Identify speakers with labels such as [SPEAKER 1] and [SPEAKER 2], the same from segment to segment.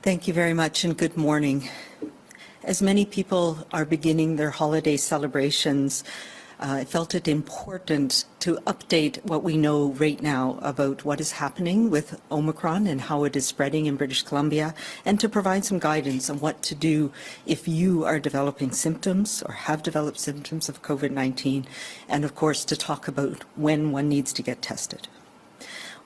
[SPEAKER 1] Thank you very much and good morning. As many people are beginning their holiday celebrations, I felt it important to update what we know right now about what is happening with Omicron and how it is spreading in British Columbia, and to provide some guidance on what to do if you are developing symptoms or have developed symptoms of COVID-19, and of course to talk about when one needs to get tested.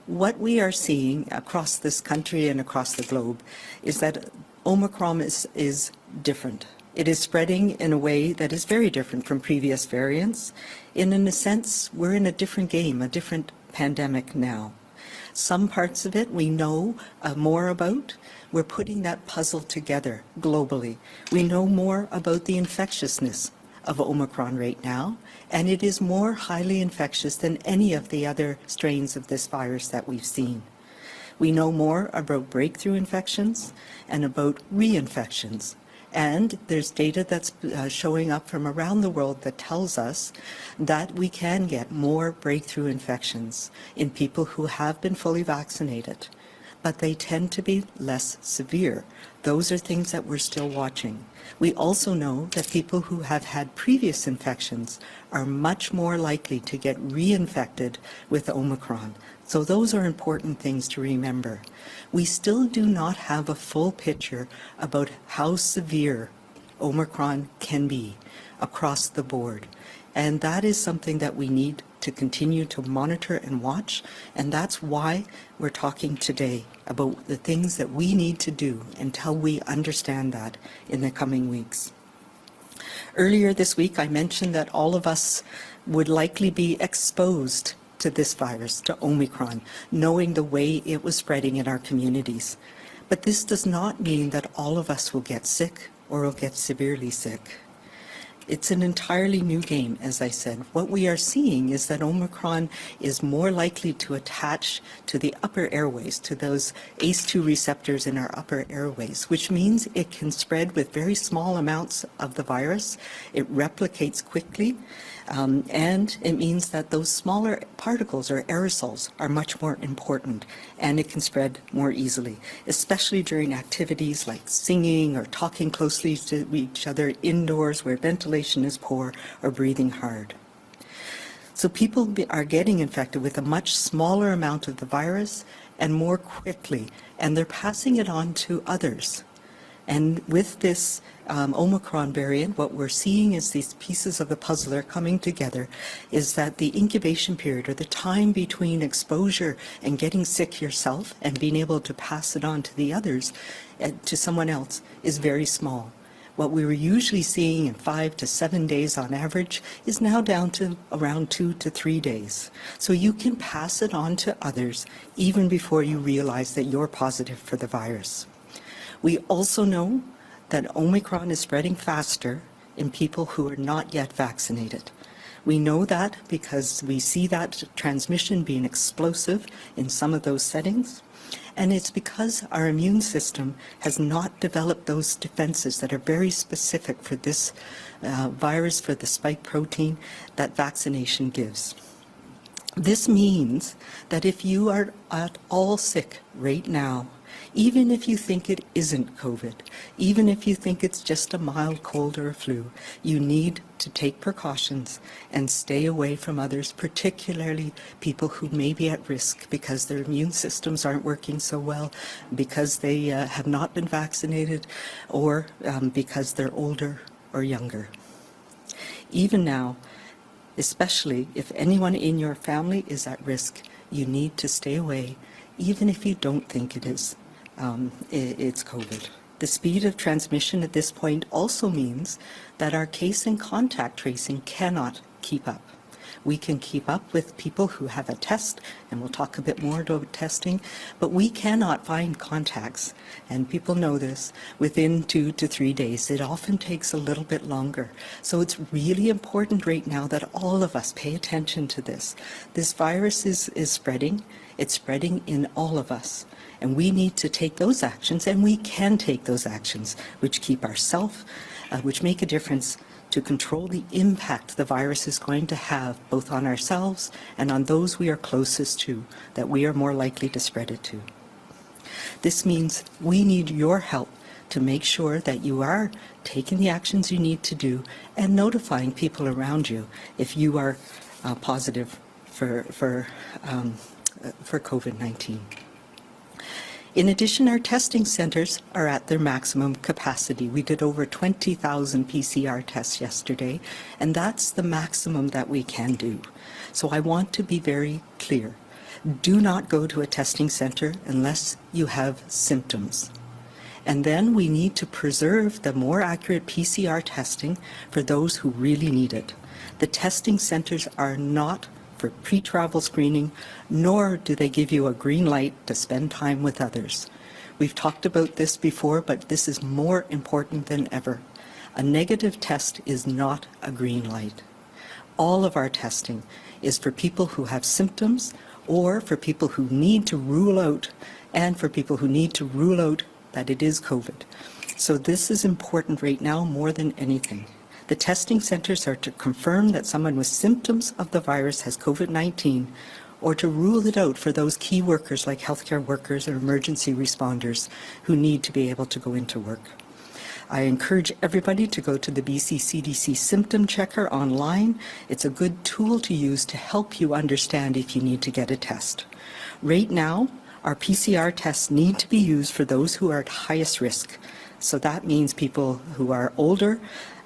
[SPEAKER 1] What we are seeing across this country and across the globe is that Omicron is different. It is spreading in a way that is very different from previous variants. In a sense, we're in a different game, a different pandemic now. Some parts of it we know more about. We're putting that puzzle together globally. We know more about the infectiousness of Omicron right now, and it is more highly infectious than any of the other strains of this virus that we've seen. We know more about breakthrough infections and about reinfections. And there's data that's showing up from around the world that tells us that we can get more breakthrough infections in people who have been fully vaccinated, but they tend to be less severe. Those are things that we're still watching. We also know that people who have had previous infections are much more likely to get reinfected with Omicron. So those are important things to remember. We still do not have a full picture about how severe Omicron can be across the board. And that is something that we need to continue to monitor and watch. And that's why we're talking today about the things that we need to do until we understand that in the coming weeks. Earlier this week, I mentioned that all of us would likely be exposed to this virus, to Omicron, knowing the way it was spreading in our communities. But this does not mean that all of us will get sick or will get severely sick. It's an entirely new game, as I said. What we are seeing is that Omicron is more likely to attach to the upper airways, to those ACE2 receptors in our upper airways, which means it can spread with very small amounts of the virus. It replicates quickly, and it means that those smaller particles or aerosols are much more important, and it can spread more easily, especially during activities like singing or talking closely to each other indoors where ventilation is poor or breathing hard. So people are getting infected with a much smaller amount of the virus and more quickly, and they're passing it on to others. And with this Omicron variant, what we're seeing is these pieces of the puzzle are coming together, is that the incubation period, or the time between exposure and getting sick yourself and being able to pass it on to the others, to someone else, is very small. What we were usually seeing in 5 to 7 days on average is now down to around 2 to 3 days. So you can pass it on to others even before you realize that you're positive for the virus. We also know that Omicron is spreading faster in people who are not yet vaccinated. We know that because we see that transmission being explosive in some of those settings. And it's because our immune system has not developed those defenses that are very specific for this virus, for the spike protein that vaccination gives. This means that if you are at all sick right now, even if you think it isn't COVID, even if you think it's just a mild cold or a flu, you need to take precautions and stay away from others, particularly people who may be at risk because their immune systems aren't working so well, because they have not been vaccinated, or because they're older or younger. Even now, especially if anyone in your family is at risk, you need to stay away, even if you don't think it is. It's COVID. The speed of transmission at this point also means that our case and contact tracing cannot keep up. We can keep up with people who have a test, and we'll talk a bit more about testing, but we cannot find contacts, and people know this, within 2 to 3 days. It often takes a little bit longer. So it's really important right now that all of us pay attention to this. This virus is spreading. It's spreading in all of us. And we need to take those actions, and we can take those actions, which keep ourselves, which make a difference to control the impact the virus is going to have both on ourselves and on those we are closest to, that we are more likely to spread it to. This means we need your help to make sure that you are taking the actions you need to do and notifying people around you if you are positive for COVID-19. In addition, our testing centres are at their maximum capacity. We did over 20,000 PCR tests yesterday, and that's the maximum that we can do. So I want to be very clear. Do not go to a testing centre unless you have symptoms. And then we need to preserve the more accurate PCR testing for those who really need it. The testing centres are not for pre-travel screening, nor do they give you a green light to spend time with others. We've talked about this before, but this is more important than ever. A negative test is not a green light. All of our testing is for people who have symptoms or for people who need to rule out, and for people who need to rule out that it is COVID. So this is important right now more than anything. The testing centres are to confirm that someone with symptoms of the virus has COVID-19 or to rule it out for those key workers like healthcare workers or emergency responders who need to be able to go into work. I encourage everybody to go to the BC CDC Symptom Checker online. It's a good tool to use to help you understand if you need to get a test. Right now, our PCR tests need to be used for those who are at highest risk. So that means people who are older,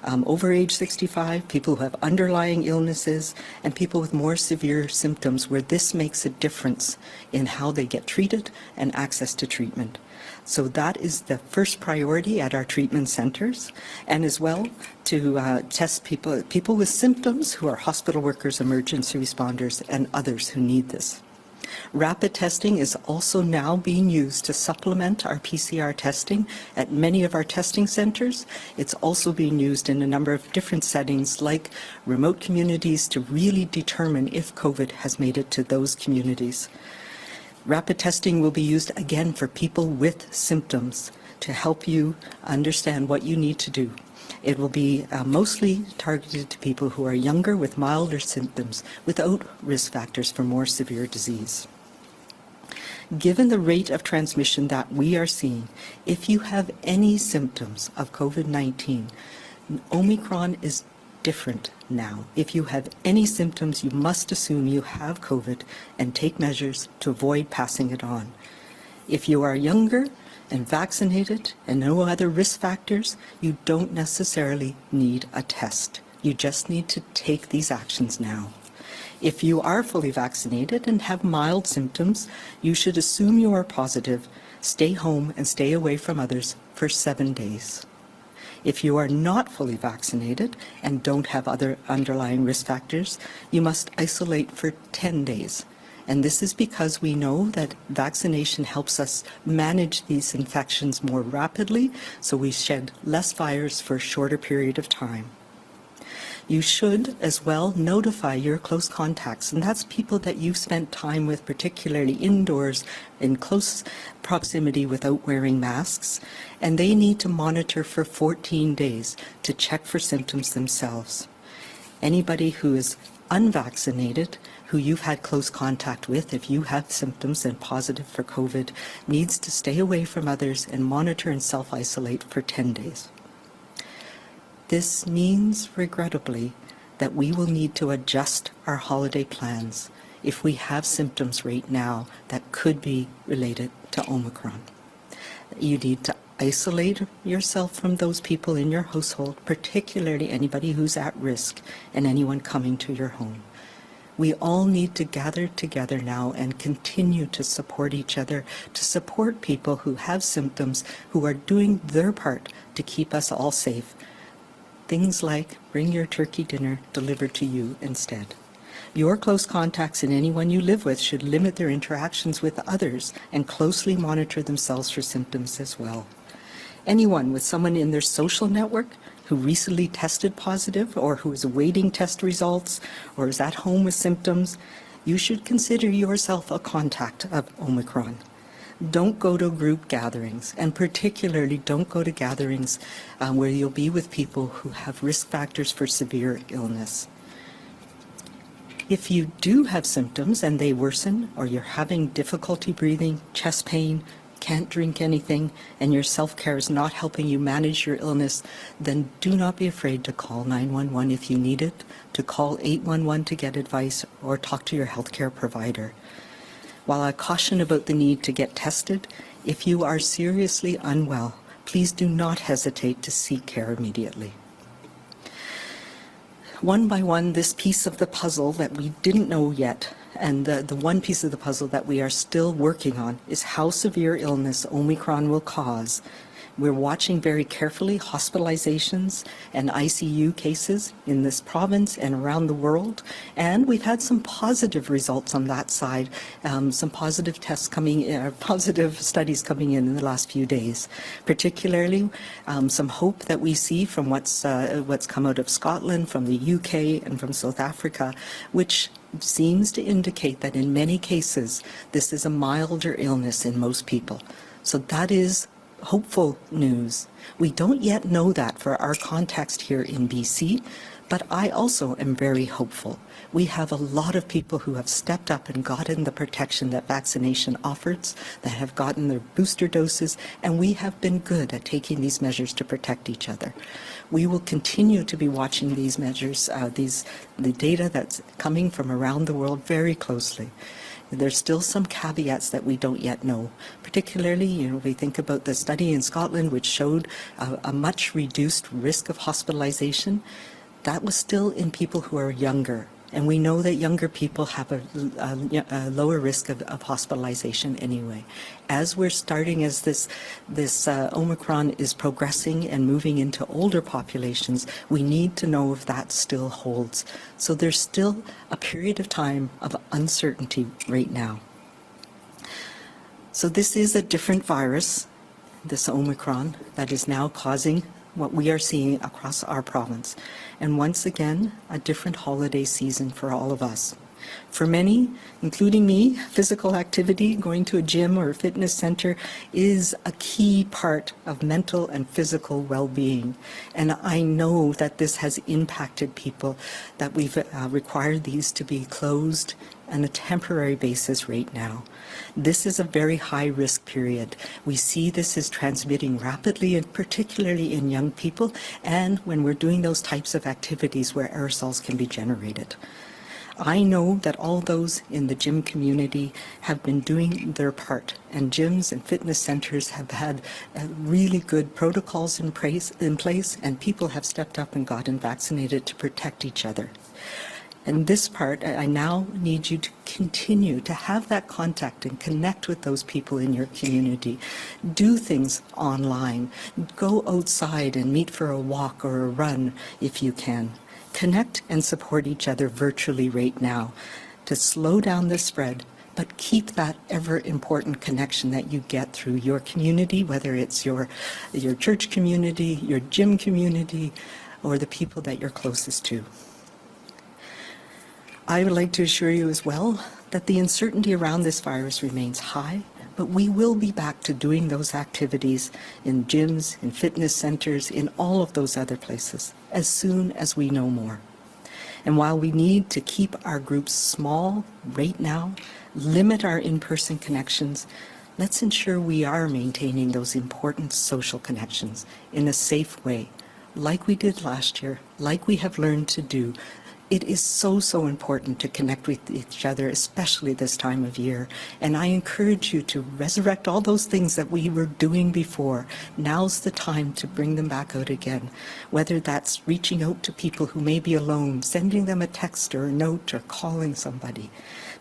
[SPEAKER 1] over age 65, people who have underlying illnesses, and people with more severe symptoms where this makes a difference in how they get treated and access to treatment. So that is the first priority at our treatment centres, and as well to test people with symptoms who are hospital workers, emergency responders, and others who need this. Rapid testing is also now being used to supplement our PCR testing at many of our testing centres. It's also being used in a number of different settings like remote communities to really determine if COVID has made it to those communities. Rapid testing will be used again for people with symptoms to help you understand what you need to do. It will be mostly targeted to people who are younger with milder symptoms without risk factors for more severe disease. Given the rate of transmission that we are seeing, if you have any symptoms of COVID-19, Omicron is different now. If you have any symptoms, you must assume you have COVID and take measures to avoid passing it on. If you are younger and vaccinated and no other risk factors, you don't necessarily need a test. You just need to take these actions now. If you are fully vaccinated and have mild symptoms, you should assume you are positive, stay home and stay away from others for 7 days. If you are not fully vaccinated and don't have other underlying risk factors, you must isolate for 10 days. And this is because we know that vaccination helps us manage these infections more rapidly, so we shed less virus for a shorter period of time. You should as well notify your close contacts, and that's people that you've spent time with, particularly indoors in close proximity without wearing masks, and they need to monitor for 14 days to check for symptoms themselves. Anybody who is unvaccinated, who you've had close contact with, if you have symptoms and positive for COVID, needs to stay away from others and monitor and self-isolate for 10 days. This means, regrettably, that we will need to adjust our holiday plans if we have symptoms right now that could be related to Omicron. You need to isolate yourself from those people in your household, particularly anybody who's at risk and anyone coming to your home. We all need to gather together now and continue to support each other, to support people who have symptoms, who are doing their part to keep us all safe. Things like bring your turkey dinner delivered to you instead. Your close contacts and anyone you live with should limit their interactions with others and closely monitor themselves for symptoms as well. Anyone with someone in their social network who recently tested positive or who is awaiting test results or is at home with symptoms, you should consider yourself a contact of Omicron. Don't go to group gatherings, and particularly don't go to gatherings where you'll be with people who have risk factors for severe illness. If you do have symptoms and they worsen, or you're having difficulty breathing, chest pain, can't drink anything, and your self-care is not helping you manage your illness, then do not be afraid to call 911 if you need it, to call 811 to get advice, or talk to your healthcare provider. While I caution about the need to get tested, if you are seriously unwell, please do not hesitate to seek care immediately. One by one, this piece of the puzzle that we didn't know yet, and the one piece of the puzzle that we are still working on, is how severe illness Omicron will cause. We're watching very carefully hospitalizations and ICU cases in this province and around the world, and we've had some positive results on that side, some positive tests coming in, positive studies coming in the last few days, particularly some hope that we see from what's come out of Scotland, from the UK, and from South Africa, which seems to indicate that in many cases this is a milder illness in most people. So that is hopeful news. We don't yet know that for our context here in BC, but I also am very hopeful. We have a lot of people who have stepped up and gotten the protection that vaccination offers, that have gotten their booster doses, and we have been good at taking these measures to protect each other. We will continue to be watching these measures, the data that's coming from around the world very closely. There's still some caveats that we don't yet know. Particularly, we think about the study in Scotland which showed a much reduced risk of hospitalization. That was still in people who are younger. And we know that younger people have a lower risk of hospitalization anyway. As we're starting, as this Omicron is progressing and moving into older populations, we need to know if that still holds. So there's still a period of time of uncertainty right now. So this is a different virus, this Omicron, that is now causing what we are seeing across our province. And once again, a different holiday season for all of us. For many, including me, physical activity, going to a gym or a fitness center, is a key part of mental and physical well-being. And I know that this has impacted people, that we've required these to be closed on a temporary basis right now. This is a very high-risk period. We see this is transmitting rapidly, and particularly in young people, and when we're doing those types of activities where aerosols can be generated. I know that all those in the gym community have been doing their part, and gyms and fitness centers have had really good protocols in place, and people have stepped up and gotten vaccinated to protect each other. And this part, I now need you to continue to have that contact and connect with those people in your community. Do things online. Go outside and meet for a walk or a run if you can. Connect and support each other virtually right now to slow down the spread, but keep that ever important connection that you get through your community, whether it's your church community, your gym community, or the people that you're closest to. I would like to assure you as well that the uncertainty around this virus remains high, but we will be back to doing those activities in gyms, in fitness centers, in all of those other places, as soon as we know more. And while we need to keep our groups small right now, limit our in-person connections, let's ensure we are maintaining those important social connections in a safe way, like we did last year, like we have learned to do. It is so important to connect with each other, especially this time of year. And I encourage you to resurrect all those things that we were doing before. Now's the time to bring them back out again, whether that's reaching out to people who may be alone, sending them a text or a note, or calling somebody,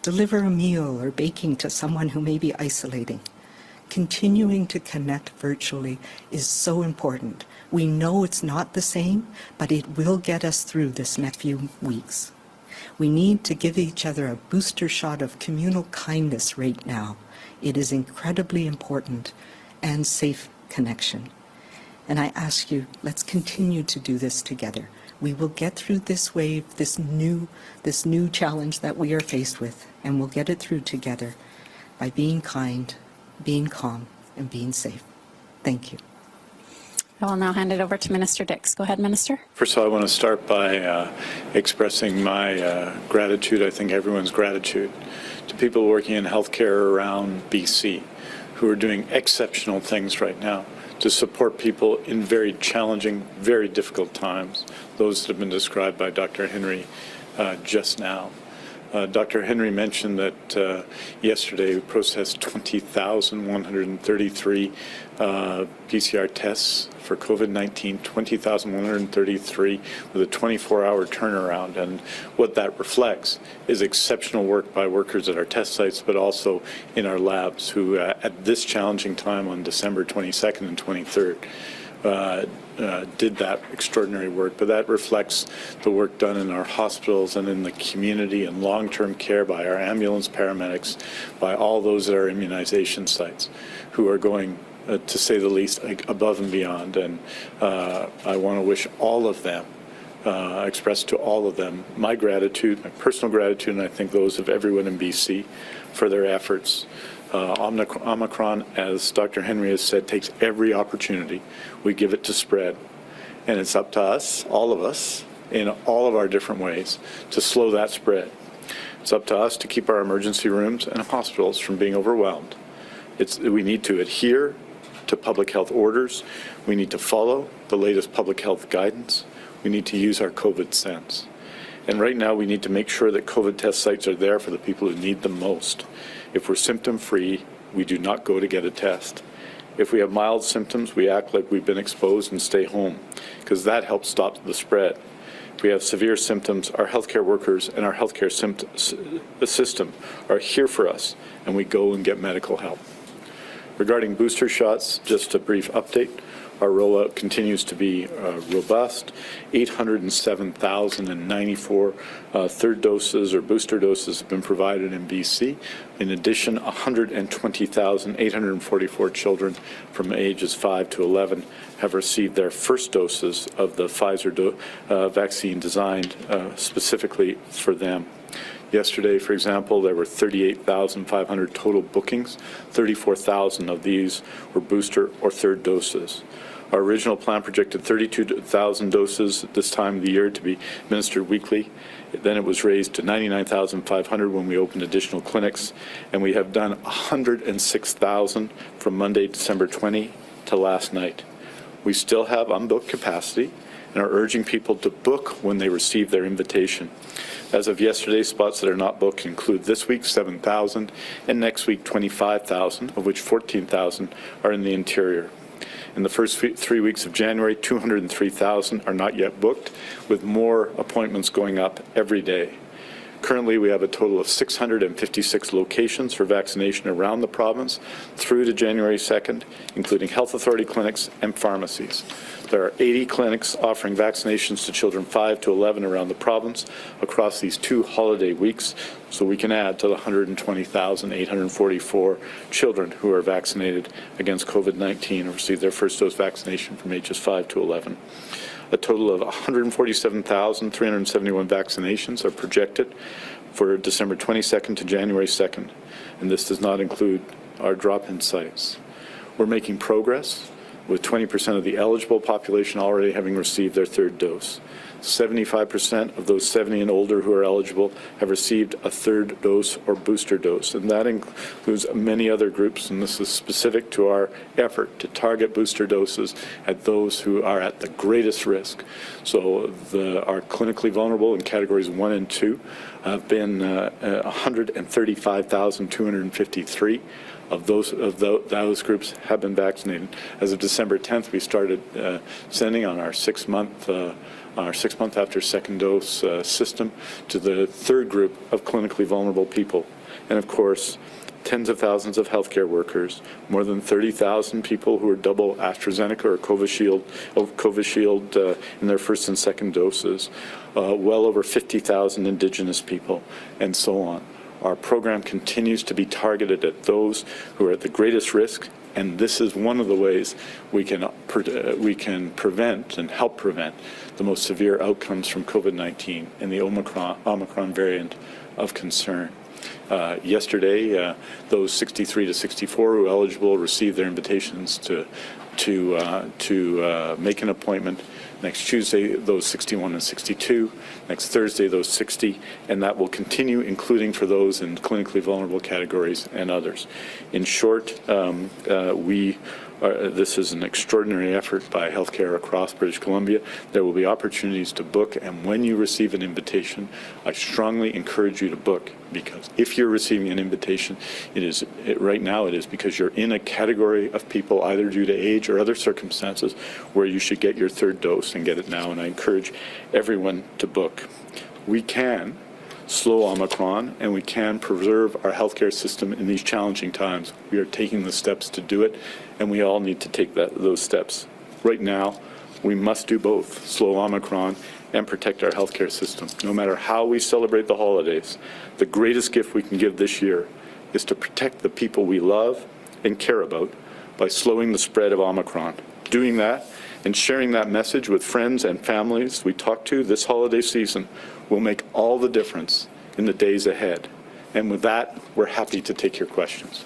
[SPEAKER 1] deliver a meal or baking to someone who may be isolating. Continuing to connect virtually is so important. We know it's not the same, but it will get us through this next few weeks. We need to give each other a booster shot of communal kindness right now. It is incredibly important, and safe connection. And I ask you, let's continue to do this together. We will get through this wave, this new challenge that we are faced with, and we'll get it through together by being kind, being calm, and being safe. Thank you.
[SPEAKER 2] I will now hand it over to Minister Dix. Go ahead, Minister.
[SPEAKER 3] First of all, I want to start by expressing my gratitude, I think everyone's gratitude, to people working in healthcare around BC who are doing exceptional things right now to support people in very challenging, very difficult times, those that have been described by Dr. Henry just now. Dr. Henry mentioned that yesterday we processed 20,133 PCR tests for COVID-19, 20,133 with a 24-hour turnaround. And what that reflects is exceptional work by workers at our test sites, but also in our labs who, at this challenging time on December 22nd and 23rd, did that extraordinary work, but that reflects the work done in our hospitals and in the community and long-term care by our ambulance paramedics, by all those at our immunization sites who are going, to say the least, above and beyond. And I want to wish all of them, express to all of them my gratitude, my personal gratitude, and I think those of everyone in BC for their efforts. Omicron, as Dr. Henry has said, takes every opportunity we give it to spread. And it's up to us, all of us, in all of our different ways, to slow that spread. It's up to us to keep our emergency rooms and hospitals from being overwhelmed. We need to adhere to public health orders. We need to follow the latest public health guidance. We need to use our COVID sense. And right now, we need to make sure that COVID test sites are there for the people who need them most. If we're symptom-free, we do not go to get a test. If we have mild symptoms, we act like we've been exposed and stay home, because that helps stop the spread. If we have severe symptoms, our healthcare workers and our healthcare system are here for us, and we go and get medical help. Regarding booster shots, just a brief update. Our rollout continues to be robust. 807,094 third doses or booster doses have been provided in BC. In addition, 120,844 children from ages 5 to 11 have received their first doses of the Pfizer vaccine designed specifically for them. Yesterday, for example, there were 38,500 total bookings. 34,000 of these were booster or third doses. Our original plan projected 32,000 doses at this time of the year to be administered weekly. Then it was raised to 99,500 when we opened additional clinics, and we have done 106,000 from Monday, December 20 to last night. We still have unbooked capacity and are urging people to book when they receive their invitation. As of yesterday, spots that are not booked include this week 7,000 and next week 25,000, of which 14,000 are in the interior. In the first 3 weeks of January, 203,000 are not yet booked, with more appointments going up every day. Currently, we have a total of 656 locations for vaccination around the province through to January 2nd, including health authority clinics and pharmacies. There are 80 clinics offering vaccinations to children 5 to 11 around the province across these 2 holiday weeks, so we can add to the 120,844 children who are vaccinated against COVID-19 and received their first dose vaccination from ages 5 to 11. A total of 147,371 vaccinations are projected for December 22nd to January 2nd, and this does not include our drop-in sites. We're making progress, with 20% of the eligible population already having received their third dose. 75% of those 70 and older who are eligible have received a third dose or booster dose, and that includes many other groups, and this is specific to our effort to target booster doses at those who are at the greatest risk. So our clinically vulnerable in categories 1 and 2 have been 135,253. Of those groups have been vaccinated. As of December 10th, we started sending on our 6-month after second dose system to the third group of clinically vulnerable people. And of course, tens of thousands of healthcare workers, more than 30,000 people who are double AstraZeneca or Covishield in their first and second doses, well over 50,000 Indigenous people, and so on. Our program continues to be targeted at those who are at the greatest risk, and this is one of the ways we can prevent and help prevent the most severe outcomes from COVID-19 and the Omicron variant of concern. Yesterday, those 63 to 64 who are eligible received their invitations to to make an appointment. Next Tuesday, those 61 and 62. Next Thursday, those 60. And that will continue, including for those in clinically vulnerable categories and others. In short, this is an extraordinary effort by healthcare across British Columbia. There will be opportunities to book, and when you receive an invitation, I strongly encourage you to book, because if you're receiving an invitation, right now it is because you're in a category of people, either due to age or other circumstances, where you should get your third dose and get it now, and I encourage everyone to book. We can slow Omicron, and we can preserve our healthcare system in these challenging times. We are taking the steps to do it, and we all need to take those steps. Right now, we must do both, slow Omicron and protect our healthcare system. No matter how we celebrate the holidays, the greatest gift we can give this year is to protect the people we love and care about by slowing the spread of Omicron. Doing that and sharing that message with friends and families we talk to this holiday season will make all the difference in the days ahead. And with that, we're happy to take your questions.